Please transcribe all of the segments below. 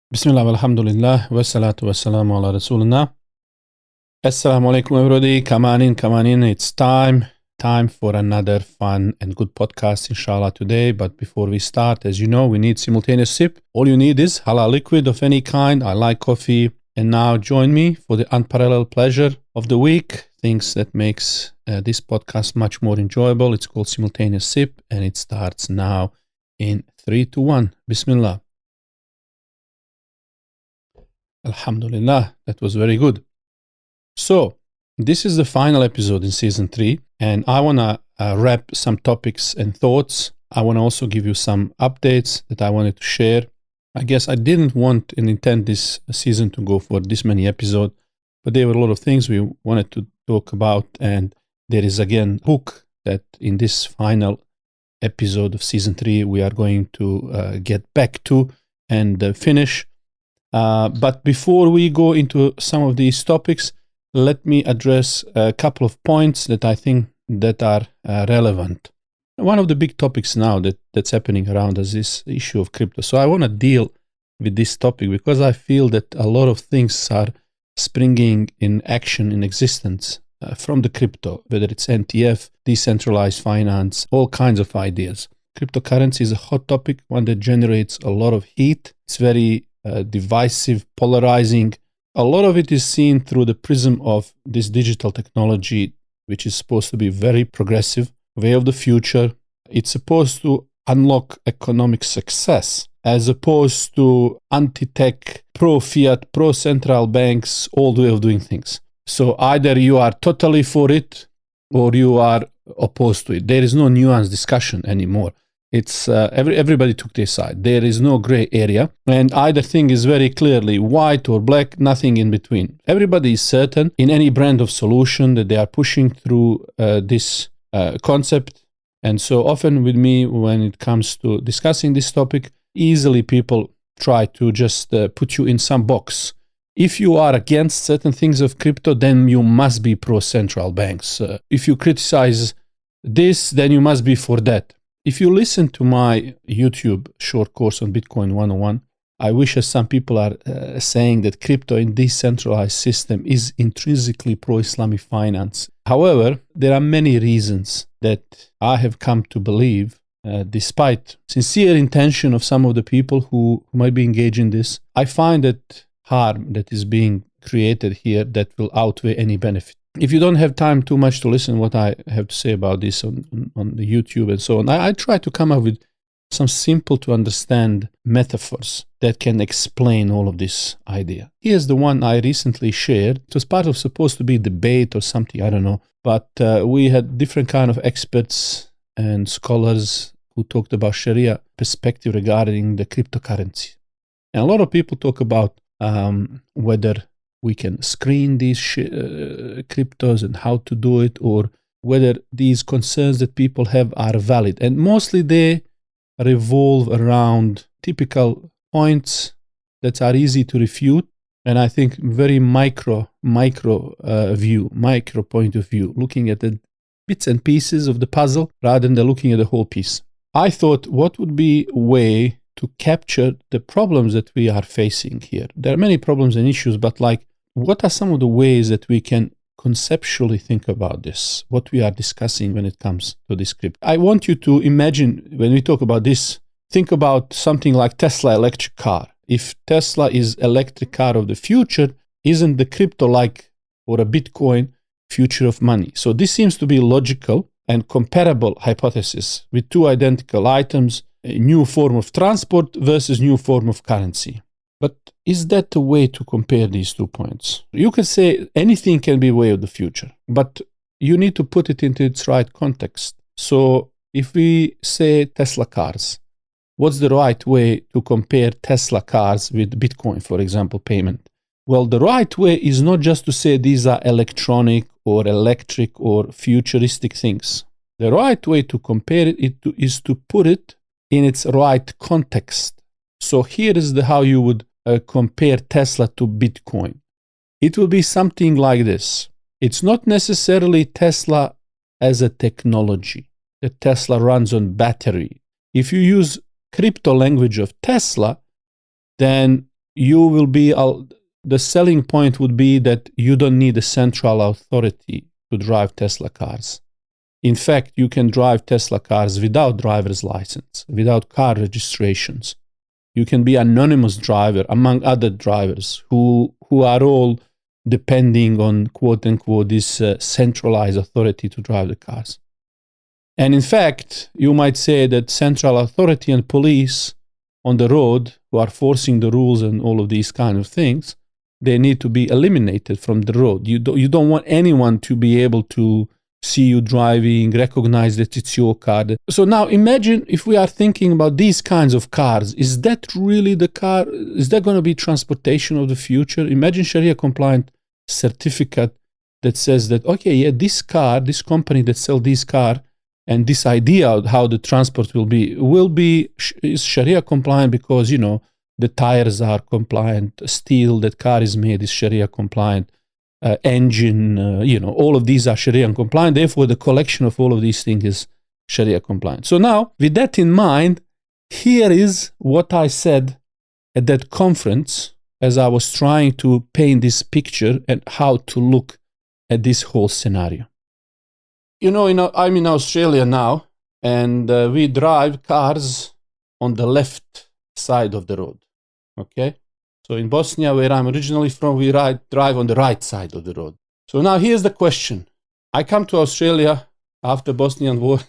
Bismillah, alhamdulillah, wa salatu wa salamu ala rasulullah. Assalamu alaikum everybody, come on in, it's time for another fun and good podcast inshallah today. But before we start, as you know, we need simultaneous sip. All you need is halal liquid of any kind. I like coffee. And now join me for the unparalleled pleasure of the week, things that makes this podcast much more enjoyable. It's called simultaneous sip and it starts now in 3, 2, 1. Bismillah. Alhamdulillah, that was very good. So, this is the final episode in season 3, and I want to wrap some topics and thoughts. I want to also give you some updates that I wanted to share. I guess I didn't want and intend this season to go for this many episodes, but there were a lot of things we wanted to talk about, and there is again a book that in this final episode of season 3 we are going to get back to and finish. But before we go into some of these topics, let me address a couple of points that I think that are relevant. One of the big topics now that's happening around us is the issue of crypto. So I want to deal with this topic because I feel that a lot of things are springing in action, in existence from the crypto, whether it's NTF, decentralized finance, all kinds of ideas. Cryptocurrency is a hot topic, one that generates a lot of heat. It's very divisive, polarizing. A lot of it is seen through the prism of this digital technology, which is supposed to be very progressive, way of the future. It's supposed to unlock economic success, as opposed to anti-tech, pro-fiat, pro-central banks, old way of doing things. So either you are totally for it or you are opposed to it. There is no nuanced discussion anymore. It's everybody took their side. There is no gray area, and either thing is very clearly white or black, nothing in between. Everybody is certain in any brand of solution that they are pushing through this concept. And so often with me, when it comes to discussing this topic, easily people try to just put you in some box. If you are against certain things of crypto, then you must be pro-central banks. If you criticize this, then you must be for that. If you listen to my YouTube short course on Bitcoin 101, I wish as some people are saying that crypto in decentralized system is intrinsically pro-Islamic finance. However, there are many reasons that I have come to believe, despite sincere intention of some of the people who might be engaged in this, I find that harm that is being created here that will outweigh any benefit. If you don't have time too much to listen what I have to say about this on the YouTube and so on, I try to come up with some simple to understand metaphors that can explain all of this idea. Here's the one I recently shared. It was part of supposed to be debate or something, I don't know. But we had different kind of experts and scholars who talked about Sharia perspective regarding the cryptocurrency. And a lot of people talk about whether we can screen these cryptos and how to do it, or whether these concerns that people have are valid. And mostly they revolve around typical points that are easy to refute. And I think very micro point of view, looking at the bits and pieces of the puzzle rather than looking at the whole piece. I thought, what would be a way to capture the problems that we are facing here? There are many problems and issues, but what are some of the ways that we can conceptually think about this, what we are discussing when it comes to this crypto? I want you to imagine, when we talk about this, think about something like Tesla electric car. If Tesla is electric car of the future, isn't the crypto or a Bitcoin future of money? So this seems to be logical and comparable hypothesis with two identical items, a new form of transport versus new form of currency. But is that the way to compare these 2 points? You can say anything can be way of the future, but you need to put it into its right context. So if we say Tesla cars, what's the right way to compare Tesla cars with Bitcoin, for example, payment? Well, the right way is not just to say these are electronic or electric or futuristic things. The right way to compare it is to put it in its right context. So here is how you would compare Tesla to Bitcoin. It will be something like this. It's not necessarily Tesla as a technology. The Tesla runs on battery. If you use crypto language of Tesla, then you will be, the selling point would be that you don't need a central authority to drive Tesla cars. In fact, you can drive Tesla cars without driver's license, without car registrations. You can be anonymous driver among other drivers who are all depending on, quote unquote, this centralized authority to drive the cars. And in fact, you might say that central authority and police on the road who are forcing the rules and all of these kind of things, they need to be eliminated from the road. You don't want anyone to be able to see you driving, recognize that it's your car. So now imagine if we are thinking about these kinds of cars, is that really the car? Is that going to be transportation of the future? Imagine Sharia compliant certificate that says that, okay, yeah, this car, this company that sells this car, and this idea of how the transport will be is Sharia compliant because, you know, the tires are compliant, steel that car is made is Sharia compliant, engine, all of these are Sharia compliant. Therefore, the collection of all of these things is Sharia compliant. So now, with that in mind, here is what I said at that conference as I was trying to paint this picture and how to look at this whole scenario. I'm in Australia now, and we drive cars on the left side of the road. Okay? So in Bosnia, where I'm originally from, we drive on the right side of the road. So now here's the question. I come to Australia after Bosnian War,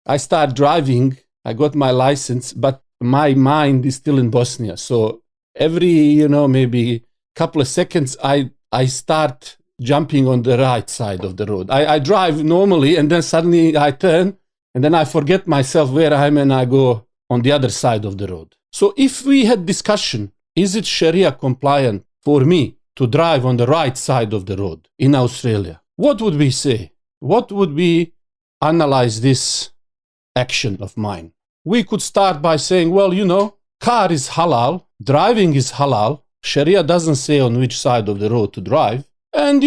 I start driving, I got my license, but my mind is still in Bosnia. So every, maybe couple of seconds, I start jumping on the right side of the road. I drive normally, and then suddenly I turn, and then I forget myself where I am, and I go on the other side of the road. So if we had discussion, is it Sharia compliant for me to drive on the right side of the road in Australia? What would we say? What would we analyze this action of mine? We could start by saying, well, car is halal, driving is halal, Sharia doesn't say on which side of the road to drive, and,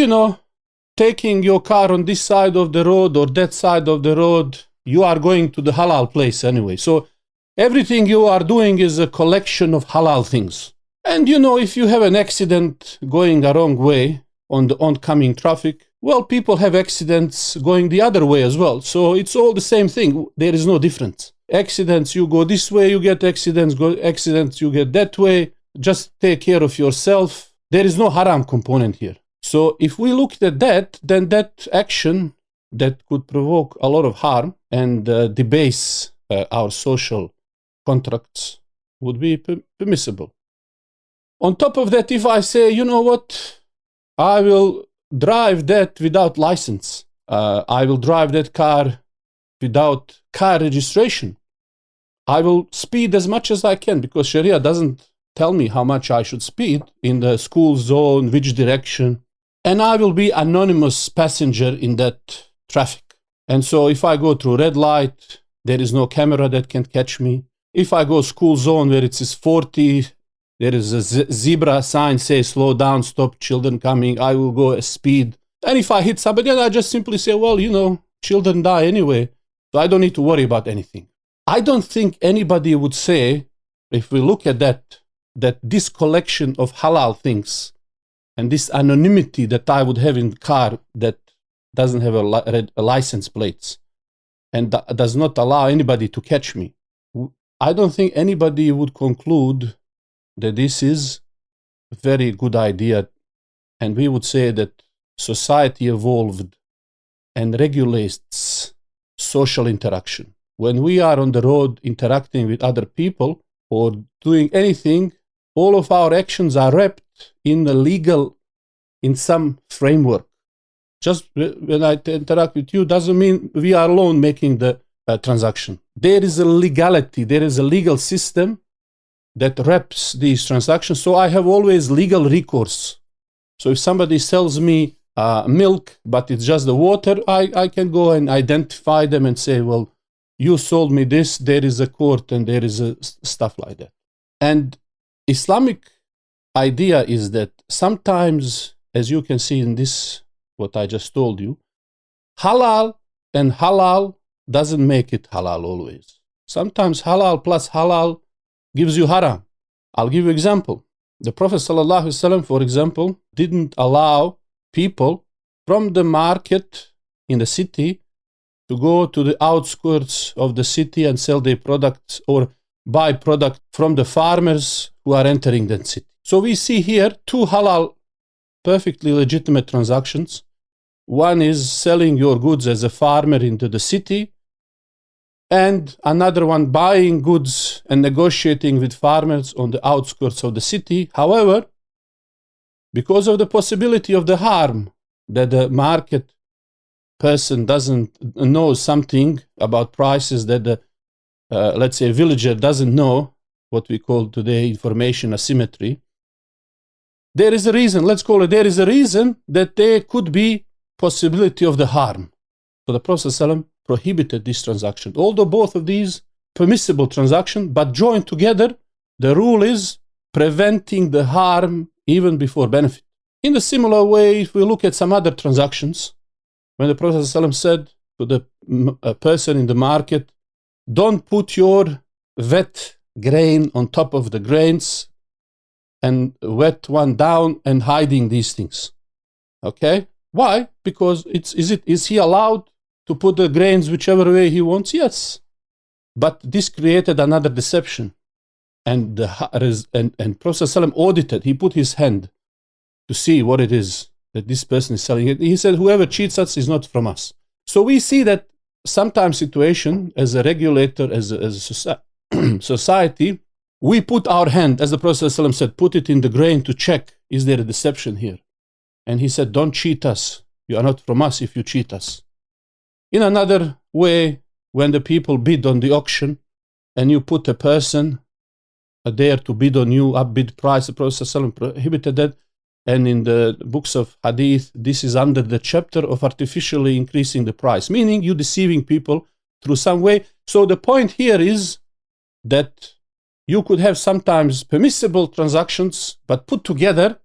taking your car on this side of the road or that side of the road, you are going to the halal place anyway. So everything you are doing is a collection of halal things. And, if you have an accident going the wrong way on the oncoming traffic, well, people have accidents going the other way as well. So it's all the same thing. There is no difference. Accidents, you go this way, you get accidents, you get that way. Just take care of yourself. There is no haram component here. So if we looked at that, then that action that could provoke a lot of harm and debase our social contracts would be permissible. On top of that, if I say, you know what, I will drive that without license. I will drive that car without car registration. I will speed as much as I can because Sharia doesn't tell me how much I should speed in the school zone, which direction. And I will be anonymous passenger in that traffic. And so if I go through red light, there is no camera that can catch me. If I go school zone where it says 40, there is a zebra sign says slow down, stop, children coming, I will go at speed. And if I hit somebody, I just simply say, well, children die anyway, so I don't need to worry about anything. I don't think anybody would say, if we look at that this collection of halal things and this anonymity that I would have in the car that doesn't have a license plates and does not allow anybody to catch me, I don't think anybody would conclude that this is a very good idea. And we would say that society evolved and regulates social interaction. When we are on the road interacting with other people or doing anything, all of our actions are wrapped in some framework. Just when I interact with you doesn't mean we are alone making the transaction. There is a legality, there is a legal system that wraps these transactions. So I have always legal recourse. So if somebody sells me milk, but it's just the water, I can go and identify them and say, well, you sold me this, there is a court and there is stuff like that. And Islamic idea is that sometimes, as you can see in this, what I just told you, halal and halal doesn't make it halal always. Sometimes halal plus halal gives you haram. I'll give you an example. The Prophet ﷺ, for example, didn't allow people from the market in the city to go to the outskirts of the city and sell their products or buy product from the farmers who are entering the city. So we see here two halal, perfectly legitimate transactions. One is selling your goods as a farmer into the city, and another one buying goods and negotiating with farmers on the outskirts of the city. However, because of the possibility of the harm that the market person doesn't know something about prices that the, let's say, villager doesn't know, what we call today information asymmetry, there is a reason, let's call it, there is a reason that there could be possibility of the harm. So the Prophet ﷺ prohibited this transaction. Although both of these permissible transactions, but joined together, the rule is preventing the harm even before benefit. In a similar way, if we look at some other transactions, when the Prophet ﷺ said to the person in the market, don't put your wet grain on top of the grains and wet one down and hiding these things. Okay? Why? Because is he allowed to put the grains whichever way he wants? Yes. But this created another deception. And Prophet ﷺ audited. He put his hand to see what it is that this person is selling it. He said, whoever cheats us is not from us. So we see that sometimes situation as a regulator, as a society, we put our hand, as the Prophet ﷺ said, put it in the grain to check, is there a deception here? And he said, don't cheat us. You are not from us if you cheat us. In another way, when the people bid on the auction and you put a person there to bid on you, upbid price, the Prophet ﷺ prohibited that. And in the books of hadith, this is under the chapter of artificially increasing the price, meaning you deceiving people through some way. So the point here is that you could have sometimes permissible transactions, but put together,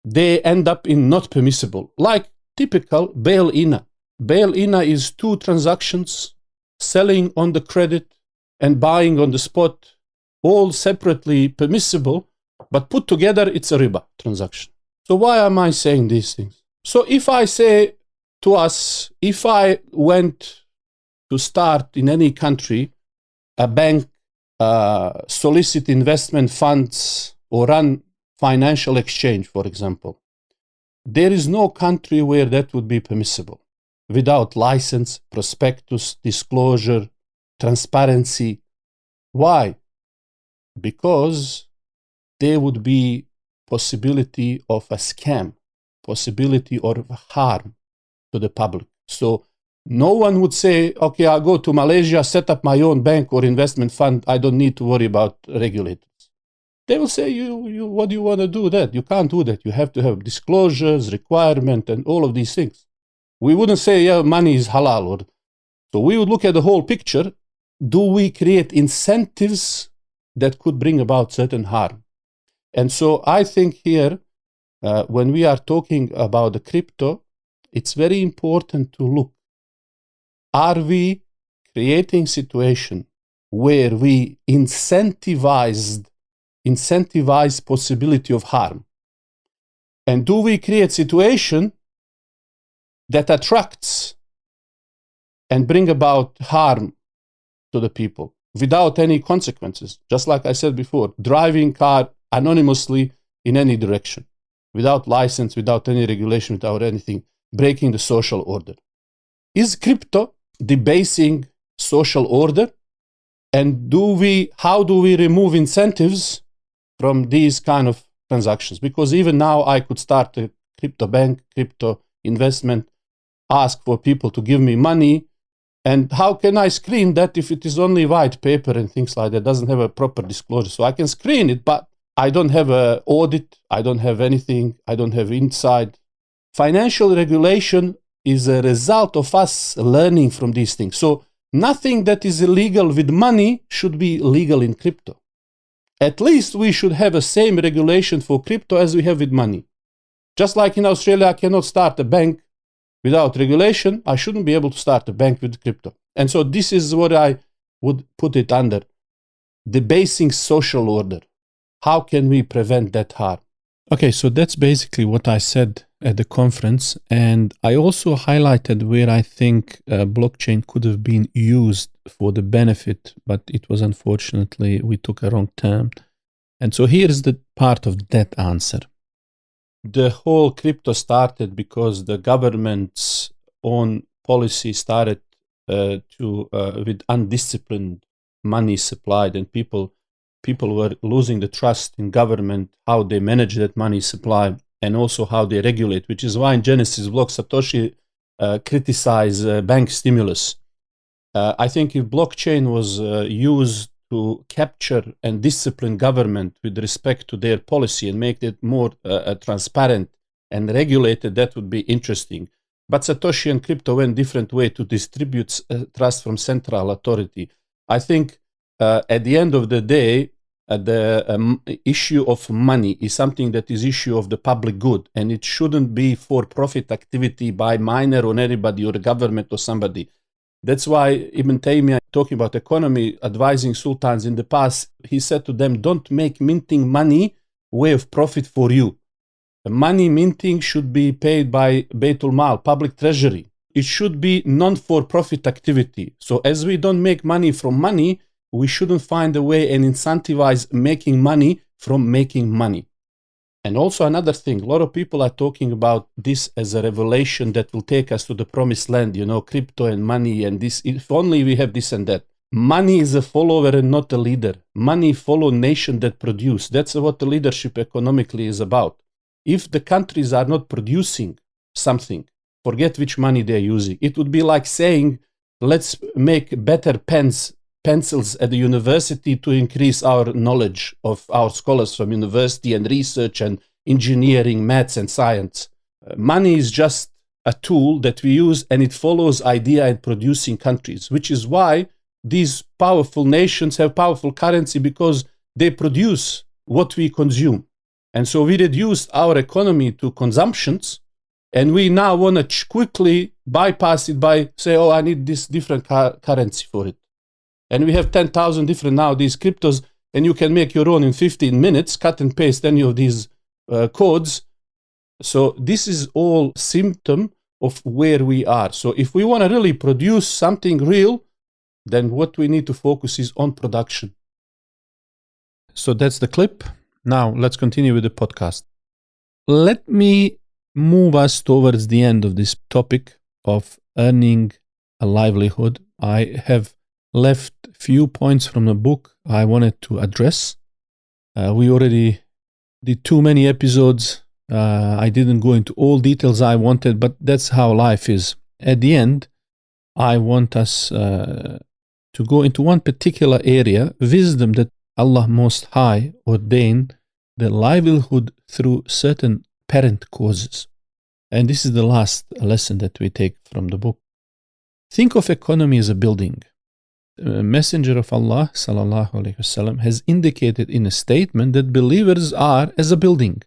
they end up in not permissible. Like typical bail-ina. Bail-ina is two transactions, selling on the credit and buying on the spot, all separately permissible, but put together, it's a riba transaction. So why am I saying these things? So if I say to us, if I went to start in any country, a bank, solicit investment funds or run financial exchange, for example, there is no country where that would be permissible without license, prospectus, disclosure, transparency. Why? Because there would be possibility of a scam, possibility of harm to the public. So no one would say, okay, I'll go to Malaysia, set up my own bank or investment fund. I don't need to worry about regulators. They will say, you, what do you want to do that? You can't do that. You have to have disclosures, requirement, and all of these things. We wouldn't say, yeah, money is halal. So we would look at the whole picture. Do we create incentives that could bring about certain harm? And so I think here, when we are talking about the crypto, it's very important to look. Are we creating situation where we incentivize possibility of harm? And do we create situation that attracts and bring about harm to the people without any consequences? Just like I said before, driving car anonymously in any direction, without license, without any regulation, without anything, breaking the social order. Is crypto debasing social order? And how do we remove incentives from these kind of transactions? Because even now I could start a crypto bank, crypto investment, ask for people to give me money. And how can I screen that if it is only white paper and things like that, doesn't have a proper disclosure? So I can screen it, but I don't have an audit, I don't have anything, I don't have insight. Financial regulation is a result of us learning from these things. So nothing that is illegal with money should be legal in crypto. At least we should have the same regulation for crypto as we have with money. Just like in Australia, I cannot start a bank without regulation. I shouldn't be able to start a bank with crypto. And so this is what I would put it under. Debasing social order. how can we prevent that harm? Okay, so that's basically what I said at the conference. And I also highlighted where I think blockchain could have been used for the benefit, but it was unfortunately, we took a wrong turn. And so here's the part of that answer. The whole crypto started because the government's own policy started with undisciplined money supplied, and people were losing the trust in government, how they manage that money supply, and also how they regulate, which is why in Genesis blog Satoshi criticized bank stimulus. I think if blockchain was used to capture and discipline government with respect to their policy and make it more transparent and regulated, that would be interesting. But Satoshi and crypto went different way to distribute trust from central authority. I think at the end of the day, the issue of money is something that is issue of the public good, and it shouldn't be for profit activity by minor or anybody or the government or somebody. That's why Ibn Taymiyyah, talking about economy, advising sultans in the past, he said to them, don't make minting money way of profit for you. The money minting should be paid by Baitul Mal, public treasury. It should be non-for-profit activity. So as we don't make money from money, we shouldn't find a way and incentivize making money from making money. And also another thing, a lot of people are talking about this as a revelation that will take us to the promised land, crypto and money and this, if only we have this and that. Money is a follower and not a leader. Money follow nation that produce. That's what the leadership economically is about. If the countries are not producing something, forget which money they're using. It would be like saying, let's make better pencils at the university to increase our knowledge of our scholars from university and research and engineering, maths and science. Money is just a tool that we use, and it follows idea in producing countries, which is why these powerful nations have powerful currency, because they produce what we consume. And so we reduced our economy to consumptions, and we now want to quickly bypass it by say, oh, I need this different currency for it. And we have 10,000 different now, these cryptos, and you can make your own in 15 minutes, cut and paste any of these codes. So this is all symptom of where we are. So if we want to really produce something real, then what we need to focus is on production. So that's the clip. Now let's continue with the podcast. Let me move us towards the end of this topic of earning a livelihood. I have left few points from the book I wanted to address. We already did too many episodes. I didn't go into all details I wanted, but that's how life is. At the end, I want us to go into one particular area, wisdom that Allah Most High ordained the livelihood through certain parent causes. And this is the last lesson that we take from the book. Think of economy as a building. Messenger of Allah sallallahu alaihi wasallam has indicated in a statement that believers are as a building,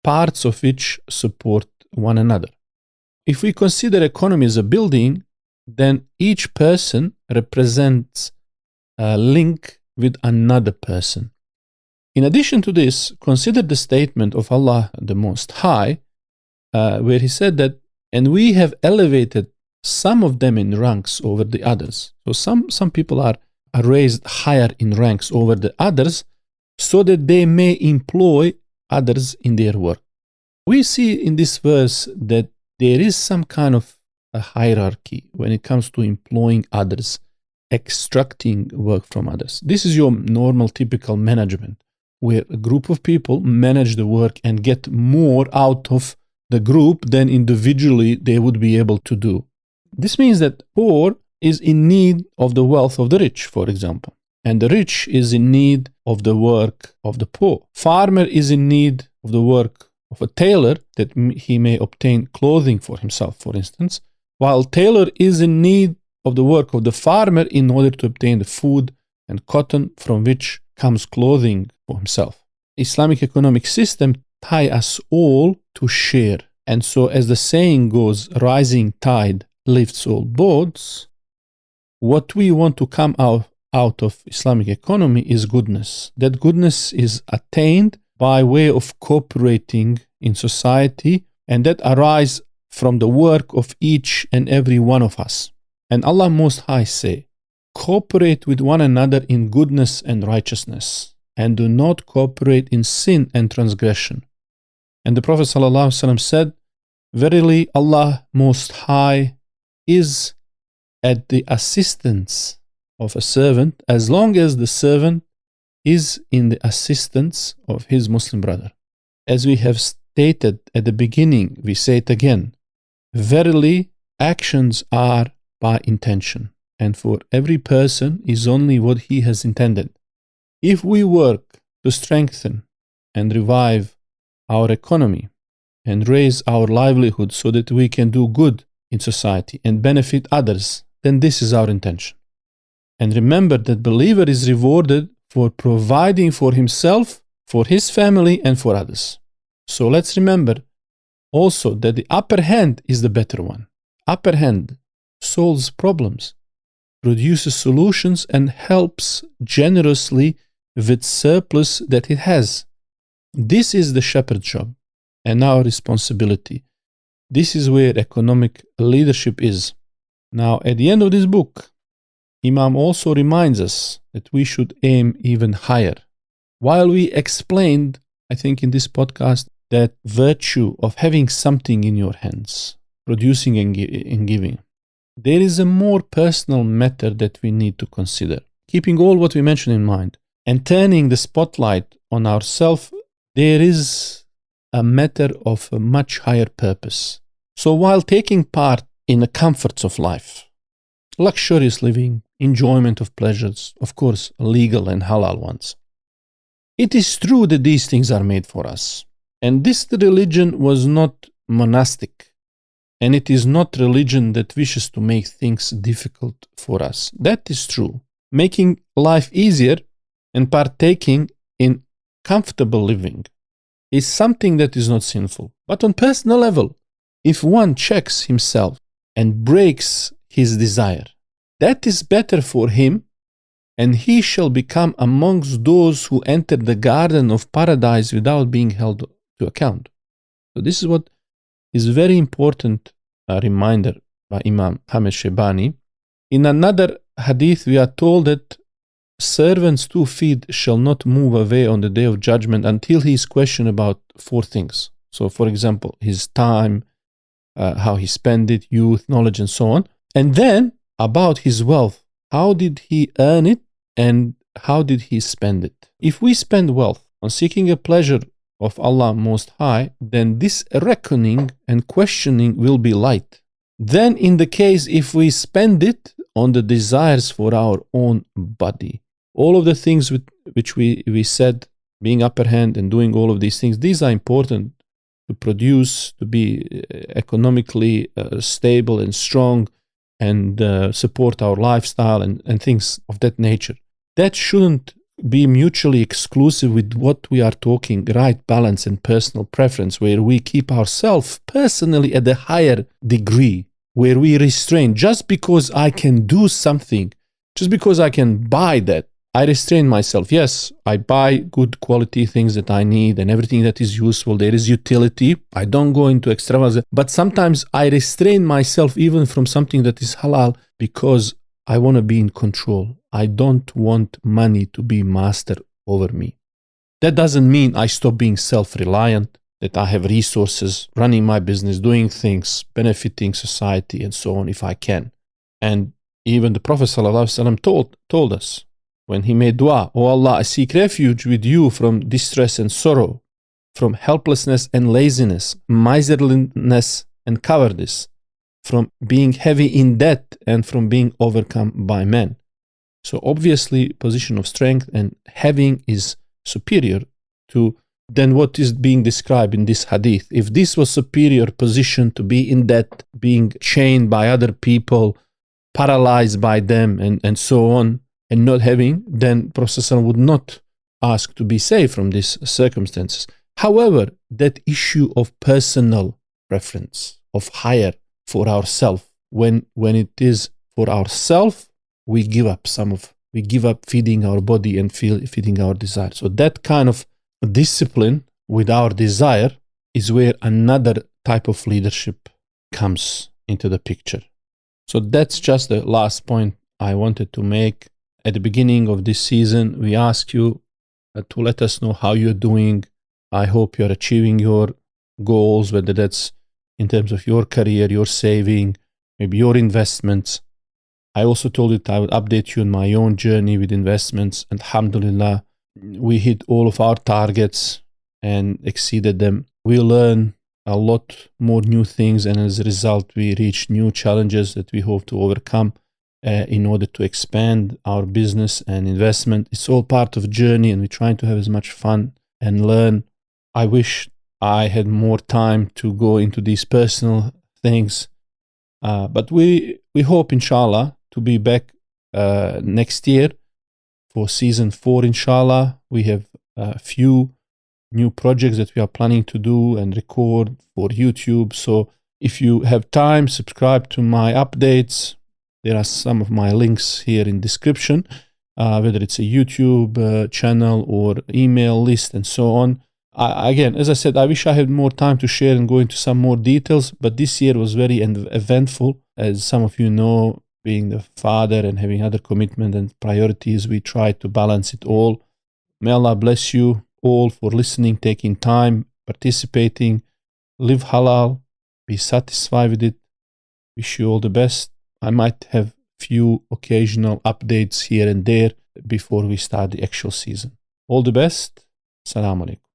parts of which support one another. If we consider economy as a building, then each person represents a link with another person. In addition to this, consider the statement of Allah the Most High, where He said that, and we have elevated some of them in ranks over the others. So some people are raised higher in ranks over the others so that they may employ others in their work. We see in this verse that there is some kind of a hierarchy when it comes to employing others, extracting work from others. This is your normal, typical management, where a group of people manage the work and get more out of the group than individually they would be able to do. This means that poor is in need of the wealth of the rich, for example, and the rich is in need of the work of the poor. Farmer is in need of the work of a tailor that he may obtain clothing for himself, for instance, while tailor is in need of the work of the farmer in order to obtain the food and cotton from which comes clothing for himself. Islamic economic system tie us all to share. And so as the saying goes, rising tide lifts all boats. What we want to come out out of Islamic economy is goodness. That goodness is attained by way of cooperating in society, and that arises from the work of each and every one of us. And Allah Most High say, cooperate with one another in goodness and righteousness, and do not cooperate in sin and transgression. And the Prophet ﷺ said, verily Allah Most High is at the assistance of a servant as long as the servant is in the assistance of his Muslim brother. As we have stated at the beginning, we say it again, verily actions are by intention, and for every person is only what he has intended. If we work to strengthen and revive our economy and raise our livelihood so that we can do good in society and benefit others, then this is our intention. And remember that believer is rewarded for providing for himself, for his family, and for others. So let's remember also that the upper hand is the better one. Upper hand solves problems, produces solutions, and helps generously with surplus that it has. This is the shepherd's job and our responsibility. This is where economic leadership is. Now, at the end of this book, Imam also reminds us that we should aim even higher. While we explained, I think in this podcast, that virtue of having something in your hands, producing and giving, there is a more personal matter that we need to consider. Keeping all what we mentioned in mind and turning the spotlight on ourselves, there is a matter of a much higher purpose. So while taking part in the comforts of life, luxurious living, enjoyment of pleasures, of course, legal and halal ones, it is true that these things are made for us. And this religion was not monastic. And it is not religion that wishes to make things difficult for us. That is true. Making life easier and partaking in comfortable living is something that is not sinful. But on personal level, if one checks himself and breaks his desire, that is better for him, and he shall become amongst those who enter the garden of paradise without being held to account. So this is what is very important reminder by Imam Ahmed Shaybani. In another hadith, we are told that servant's 2 feet shall not move away on the day of judgment until he is questioned about 4 things. So, for example, his time, how he spent it, youth, knowledge, and so on. And then about his wealth. How did he earn it and how did he spend it? If we spend wealth on seeking a pleasure of Allah Most High, then this reckoning and questioning will be light. Then in the case if we spend it on the desires for our own body, all of the things which we said, being upper hand and doing all of these things, these are important to produce, to be economically stable and strong and support our lifestyle and things of that nature. That shouldn't be mutually exclusive with what we are talking, right balance and personal preference, where we keep ourselves personally at a higher degree, where we restrain. Just because I can do something, just because I can buy that, I restrain myself. Yes, I buy good quality things that I need and everything that is useful. There is utility. I don't go into extravagance, but sometimes I restrain myself even from something that is halal because I want to be in control. I don't want money to be master over me. That doesn't mean I stop being self-reliant, that I have resources, running my business, doing things, benefiting society and so on if I can. And even the Prophet ﷺ told us when he made dua, "O Allah, I seek refuge with you from distress and sorrow, from helplessness and laziness, miserliness and cowardice, from being heavy in debt and from being overcome by men." So obviously, position of strength and having is superior to than what is being described in this hadith. If this was superior position to be in debt, being chained by other people, paralyzed by them and so on, and not having, then Prophet ﷺ would not ask to be saved from these circumstances. However, that issue of personal preference, of higher for ourselves, when it is for ourselves, we give up some of we give up feeding our body and feeding our desire. So that kind of discipline with our desire is where another type of leadership comes into the picture. So that's just the last point I wanted to make. At the beginning of this season, we ask you to let us know how you're doing. I hope you're achieving your goals, whether that's in terms of your career, your saving, maybe your investments. I also told you that I would update you on my own journey with investments. And alhamdulillah, we hit all of our targets and exceeded them. We learn a lot more new things, and as a result, we reach new challenges that we hope to overcome in order to expand our business and investment. It's all part of a journey, and we're trying to have as much fun and learn. I wish I had more time to go into these personal things, but we hope, inshallah, to be back next year for season 4, inshallah. We have a few new projects that we are planning to do and record for YouTube. So if you have time, subscribe to my updates. There are some of my links here in description, whether it's a YouTube channel or email list and so on. Again, as I said, I wish I had more time to share and go into some more details, but this year was very eventful. As some of you know, being the father and having other commitment and priorities, we try to balance it all. May Allah bless you all for listening, taking time, participating. Live halal, be satisfied with it. Wish you all the best. I might have few occasional updates here and there before we start the actual season. All the best. Assalamu alaikum.